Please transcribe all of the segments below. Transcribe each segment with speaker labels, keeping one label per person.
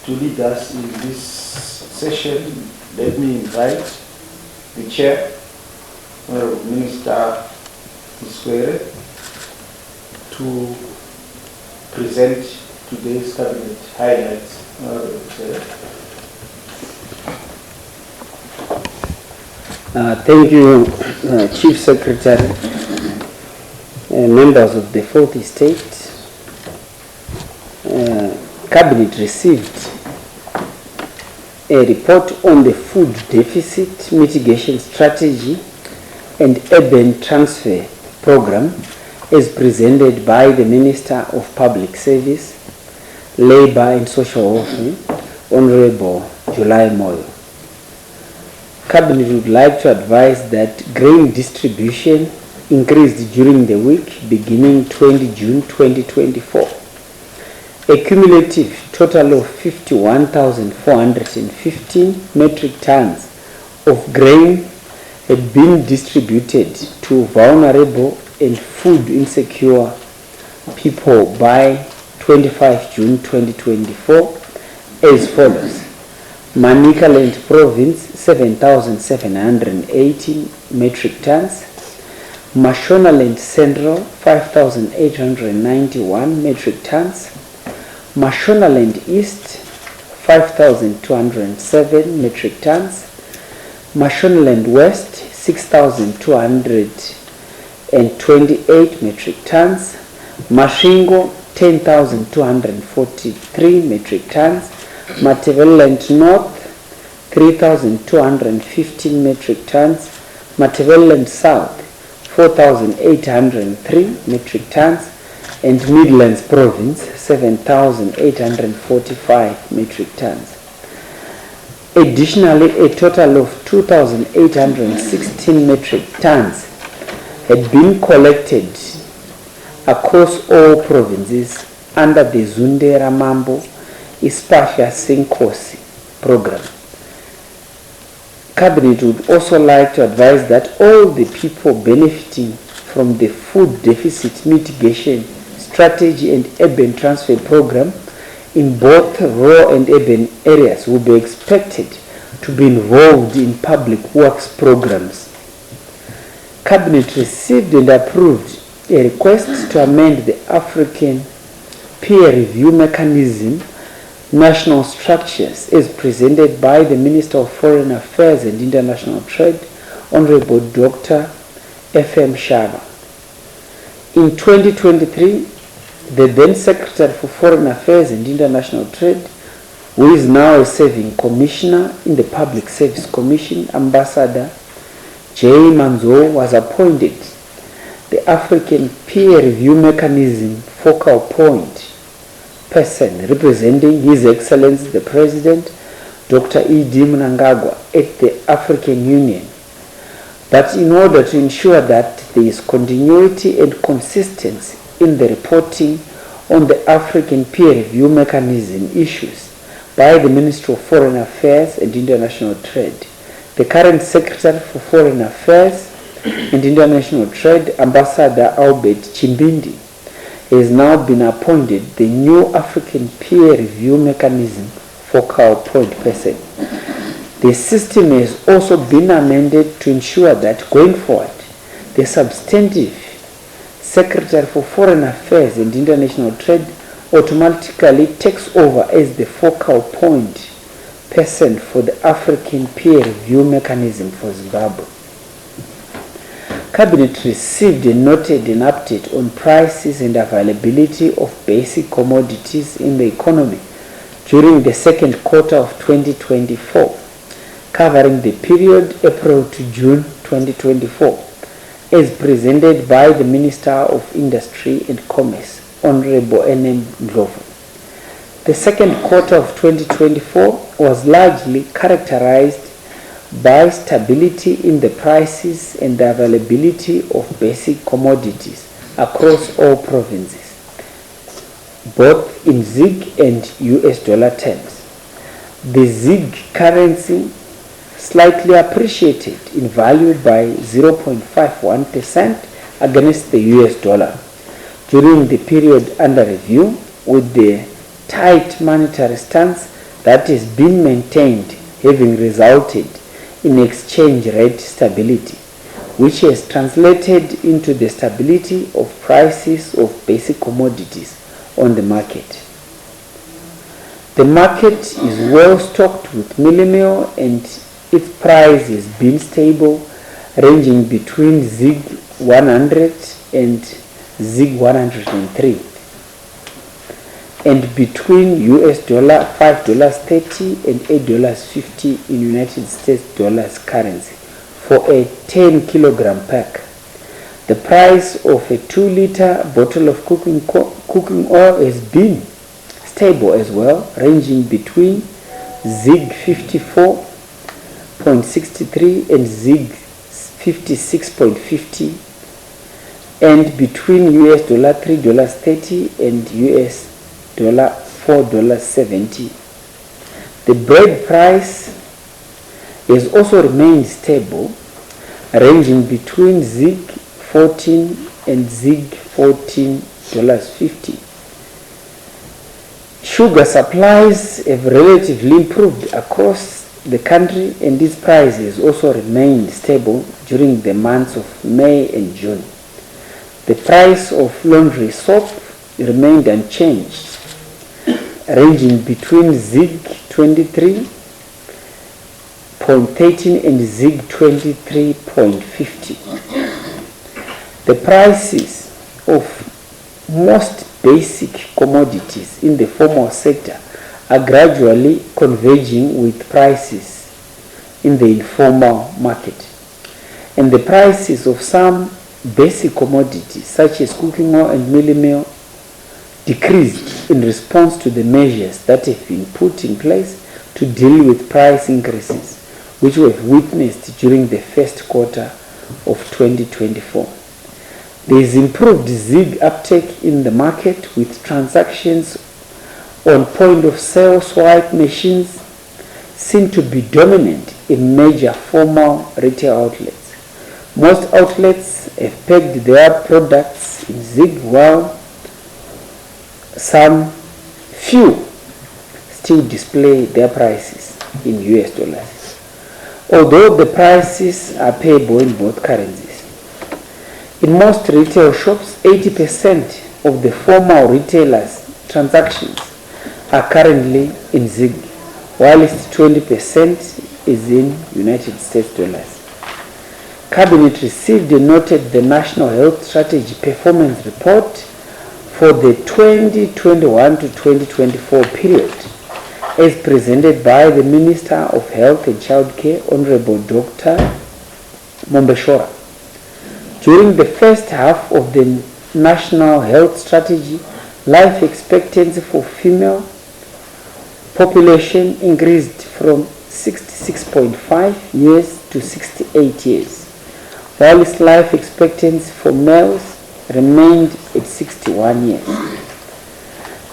Speaker 1: to lead us in this session, let me invite the Chair, Honorable Minister Mswere, to present today's cabinet highlights. Honorable Chair.
Speaker 2: Thank you, Chief Secretary, members of the Fourth Estate. Cabinet received a report on the food deficit mitigation strategy and urban transfer program as presented by the Minister of Public Service, Labour and Social Welfare, Honorable July Moyo. Cabinet would like to advise that grain distribution increased during the week beginning 20 June 2024. A cumulative total of 51,415 metric tons of grain had been distributed to vulnerable and food insecure people by 25 June 2024 as follows. Manicaland Province 7,718 metric tons, Mashonaland Central 5,891 metric tons, Mashonaland East 5,207 metric tons, Mashonaland West 6,228 metric tons, Mashingo 10,243 metric tons, Matebeleland North 3,215 metric tons, Matebeleland South 4,803 metric tons, and Midlands Province 7,845 metric tons. Additionally, a total of 2,816 metric tons had been collected across all provinces under the Zunde Ramambo Ispasha Senkosi program. Cabinet would also like to advise that all the people benefiting from the food deficit mitigation strategy and urban transfer program in both rural and urban areas will be expected to be involved in public works programs. Cabinet received and approved a request to amend the African peer review mechanism national structures as presented by the Minister of Foreign Affairs and International Trade, Honorable Dr. F.M. Shaba. In 2023, the then Secretary for Foreign Affairs and International Trade, who is now a serving commissioner in the Public Service Commission, Ambassador J. Manzo, was appointed the African Peer Review Mechanism focal point person representing His Excellency the President, Dr. E.D. Mnangagwa, at the African Union. But in order to ensure that there is continuity and consistency in the reporting on the African peer review mechanism issues by the Ministry of Foreign Affairs and International Trade, the current Secretary for Foreign Affairs and International Trade, Ambassador Albert Chimbindi, has now been appointed the new African peer review mechanism focal point person. The system has also been amended to ensure that going forward, the substantive Secretary for Foreign Affairs and International Trade automatically takes over as the focal point person for the African peer review mechanism for Zimbabwe. Cabinet received and noted an update on prices and availability of basic commodities in the economy during the second quarter of 2024, covering the period April to June 2024, as presented by the Minister of Industry and Commerce, Honorable N.M. Ndlovu. The second quarter of 2024 was largely characterized by stability in the prices and the availability of basic commodities across all provinces, both in ZiG and US dollar terms. The ZiG currency slightly appreciated in value by 0.51% against the US dollar during the period under review, with the tight monetary stance that has been maintained, having resulted in exchange rate stability, which has translated into the stability of prices of basic commodities on the market. The market is well stocked with mealie meal, and its price has been stable, ranging between ZiG 100 and ZiG 103, and between US dollar $5.30 and $8.50 in United States dollars currency for a 10 kilogram pack. The price of a 2-liter bottle of cooking oil has been stable as well, ranging between ZiG 54.63 and ZiG 56.50, and between US dollar $3.30 and US dollar $4.70. The bread price has also remained stable, ranging between ZiG 14 and ZiG $14.50. Sugar supplies have relatively improved across the country, and these prices also remained stable during the months of May and June. The price of laundry soap remained unchanged, ranging between ZiG 23.13 and ZiG 23.50. The prices of most basic commodities in the formal sector are gradually converging with prices in the informal market, and the prices of some basic commodities such as cooking oil and mealie meal decreased in response to the measures that have been put in place to deal with price increases, which we have witnessed during the first quarter of 2024. There is improved ZiG uptake in the market, with transactions on point-of-sale swipe machines seen to be dominant in major formal retail outlets. Most outlets have pegged their products in ZiG, while some few still display their prices in US dollars, although the prices are payable in both currencies. In most retail shops, 80% of the formal retailers' transactions are currently in ZiG, while 20% is in United States dollars. Cabinet received and noted the National Health Strategy Performance Report for the 2021 to 2024 period, as presented by the Minister of Health and Childcare, Honorable Dr. Mombeshora. During the first half of the National Health Strategy, life expectancy for female population increased from 66.5 years to 68 years, while its life expectancy for males remained at 61 years.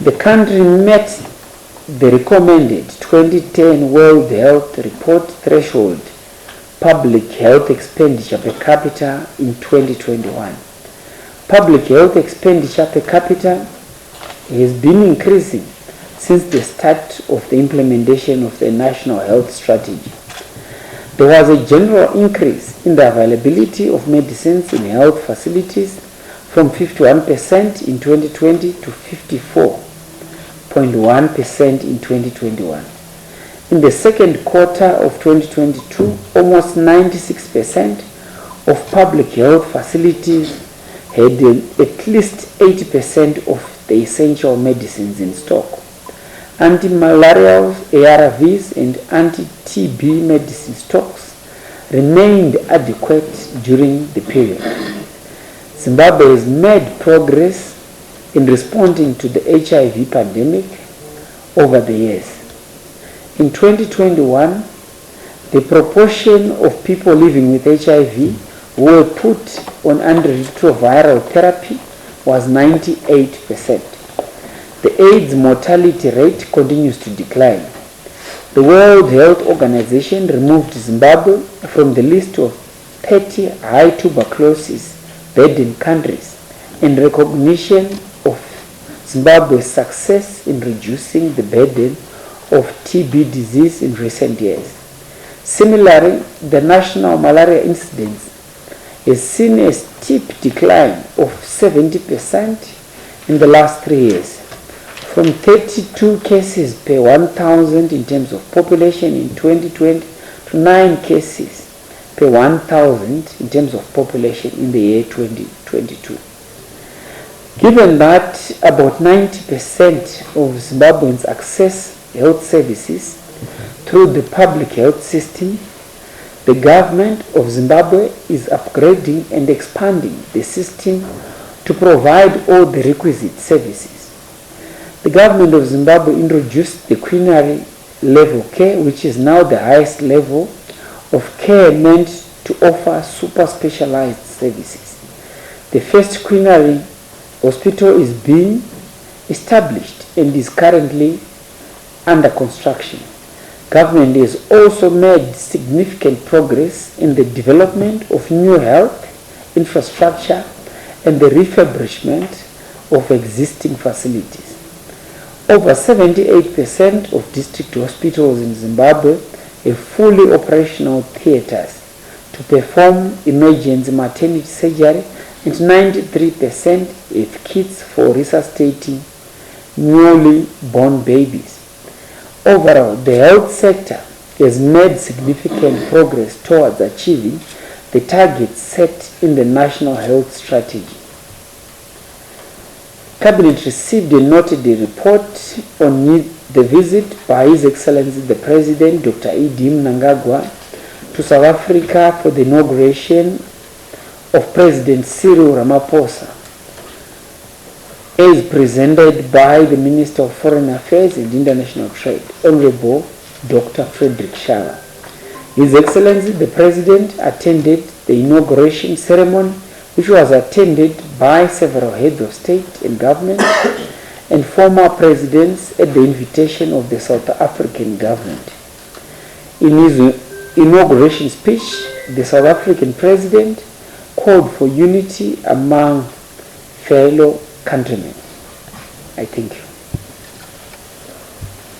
Speaker 2: The country met the recommended 2010 World Health Report threshold public health expenditure per capita in 2021. Public health expenditure per capita has been increasing since the start of the implementation of the National Health Strategy. There was a general increase in the availability of medicines in health facilities from 51% in 2020 to 54.1% in 2021. In the second quarter of 2022, almost 96% of public health facilities had at least 80% of the essential medicines in stock. Anti-malarial ARVs and anti-TB medicine stocks remained adequate during the period. Zimbabwe has made progress in responding to the HIV pandemic over the years. In 2021, the proportion of people living with HIV who were put on antiretroviral therapy was 98%. The AIDS mortality rate continues to decline. The World Health Organization removed Zimbabwe from the list of 30 high tuberculosis burdened countries in recognition of Zimbabwe's success in reducing the burden of TB disease in recent years. Similarly, the national malaria incidence has seen a steep decline of 70% in the last 3 years, from 32 cases per 1,000 in terms of population in 2020 to 9 cases per 1,000 in terms of population in the year 2022. Given that about 90% of Zimbabweans access health services through the public health system, the government of Zimbabwe is upgrading and expanding the system to provide all the requisite services. The government of Zimbabwe introduced the quinary level care, which is now the highest level of care meant to offer super specialized services. The first quinary hospital is being established and is currently under construction. Government has also made significant progress in the development of new health infrastructure and the refurbishment of existing facilities. Over 78% of district hospitals in Zimbabwe have fully operational theaters to perform emergency maternity surgery, and 93% have kits for resuscitating newly born babies. Overall, the health sector has made significant progress towards achieving the targets set in the National Health Strategy. Cabinet received a noted report on the visit by His Excellency the President, Dr. Mnangagwa, to South Africa for the inauguration of President Cyril Ramaphosa, as presented by the Minister of Foreign Affairs and International Trade, Honorable Dr. Frederick Shara. His Excellency the President attended the inauguration ceremony, which was attended by several heads of state and government and former presidents at the invitation of the South African government. In his inauguration speech, the South African president called for unity among fellow countrymen. I thank you.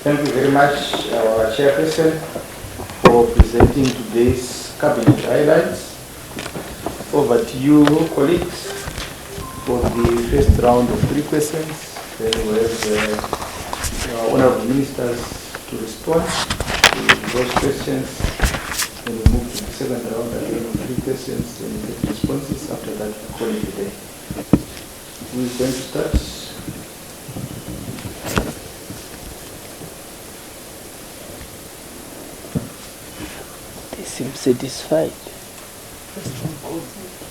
Speaker 1: Thank you very much, our chairperson, for presenting today's cabinet highlights. Over to you, colleagues, for the first round of 3 questions. Then we have our honorable ministers to respond to those questions. Then we move to the second round again of 3 questions, then we get responses. After that, we call it a day. Who is going to start?
Speaker 2: They seem satisfied.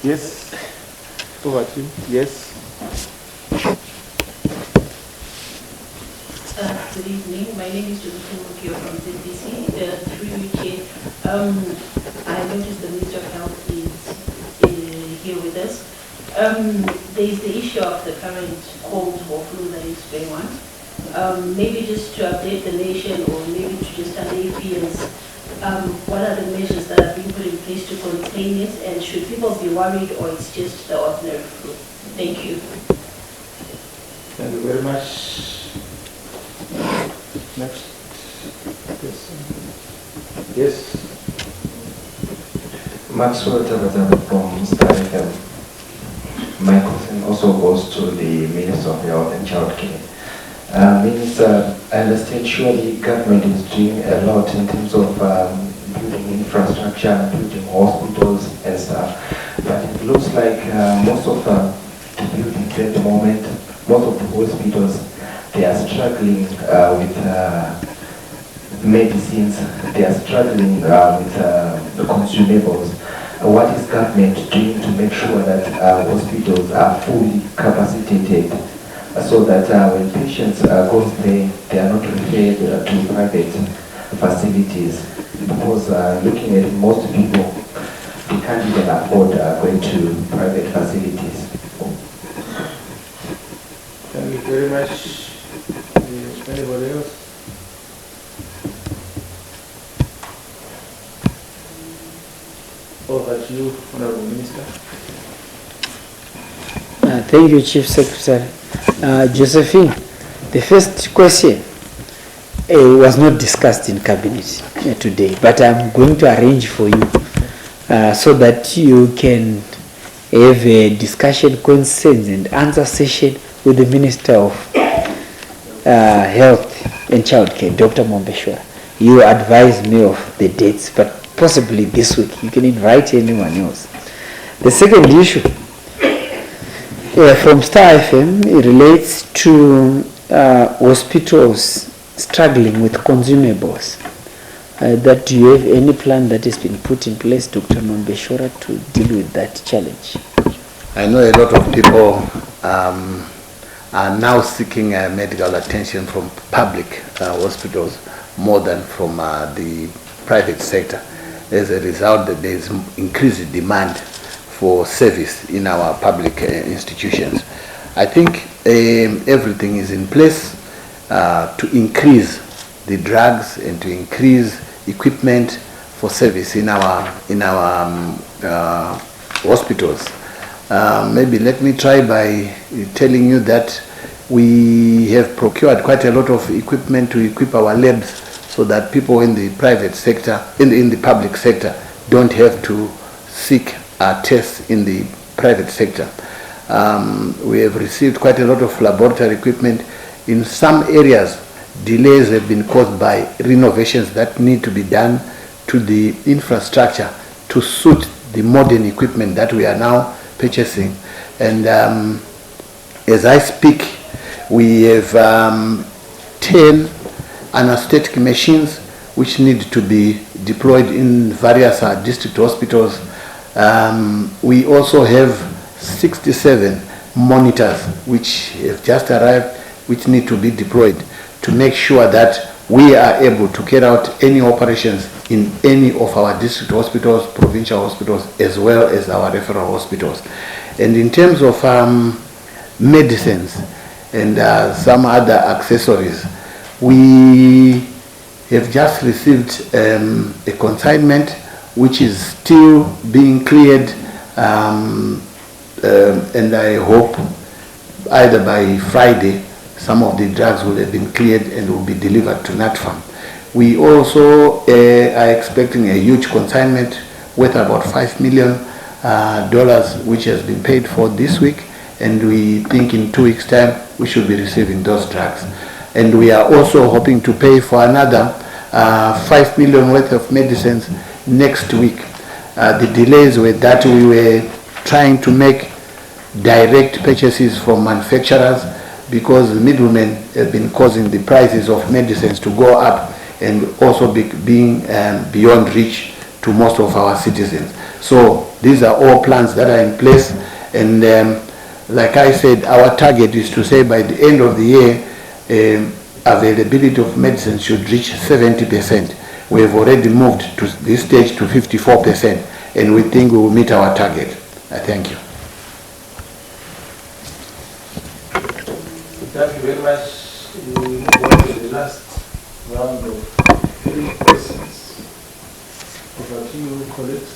Speaker 1: Yes. Over to you. Yes.
Speaker 3: Good evening. My name is Chivhayo from ZBC. I noticed the Minister of Health is here with us. There is the issue of the current cold or flu that is going on. Maybe just to update the nation, or maybe to just allay fears. What are the measures that are being put in place to contain it, and should people be worried, or it's just the ordinary flu? Thank you.
Speaker 1: Thank you very much. Next question. Yes.
Speaker 4: Maxwell Tabatabu from Star FM. My question also goes to the Minister of Health and Childcare. Minister, I understand surely government is doing a lot in terms of building infrastructure, building hospitals and stuff, but it looks like most of the buildings at the moment, most of the hospitals, they are struggling with medicines, they are struggling with the consumables. What is government doing to make sure that hospitals are fully capacitated, so that when patients go there, they are not referred to private facilities? Because looking at most people, they can't even afford going to private facilities.
Speaker 1: Thank you very much. Anybody else? Over to you, Honorable Minister.
Speaker 2: Thank you, Chief Secretary. Josephine, the first question. was not discussed in cabinet today, but I'm going to arrange for you so that you can have a discussion, concerns and answer session with the Minister of Health and Childcare, Dr. Mombeshwara. You advise me of the dates, but possibly this week. You can invite anyone else. The second issue from Star FM, it relates to hospitals struggling with consumables. That do you have any plan that has been put in place, Dr. Mombeshwara, to deal with that challenge?
Speaker 5: I know a lot of people are now seeking medical attention from public hospitals more than from the private sector. As a result, that there is increased demand for service in our public institutions. I think everything is in place to increase the drugs and to increase equipment for service in our hospitals. Maybe let me try by telling you that we have procured quite a lot of equipment to equip our labs so that people in the private sector, in the public sector, don't have to seek tests in the private sector. We have received quite a lot of laboratory equipment. In some areas, delays have been caused by renovations that need to be done to the infrastructure to suit the modern equipment that we are now purchasing. And as I speak, we have 10 anesthetic machines which need to be deployed in various district hospitals. We also have 67 monitors which have just arrived, which need to be deployed to make sure that we are able to carry out any operations in any of our district hospitals, provincial hospitals, as well as our referral hospitals. And in terms of medicines and some other accessories, we have just received a consignment which is still being cleared, and I hope either by Friday some of the drugs will have been cleared and will be delivered to NatFarm. We also are expecting a huge consignment worth about $5 million, which has been paid for this week, and we think in 2 weeks' time we should be receiving those drugs. And we are also hoping to pay for another $5 million worth of medicines next week. The delays were that we were trying to make direct purchases from manufacturers because the middlemen have been causing the prices of medicines to go up and also being beyond reach to most of our citizens. So these are all plans that are in place, and like I said, our target is to say by the end of the year availability of medicine should reach 70%. We have already moved to this stage to 54%, and we think we will meet our target. Thank you.
Speaker 1: Thank you very much. We move on to the last round of 3 questions. Over to you, colleagues.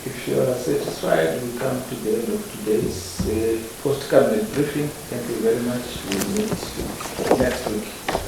Speaker 1: If you are satisfied, we come to the end of today's post-cabinet briefing. Thank you very much. We'll meet next week.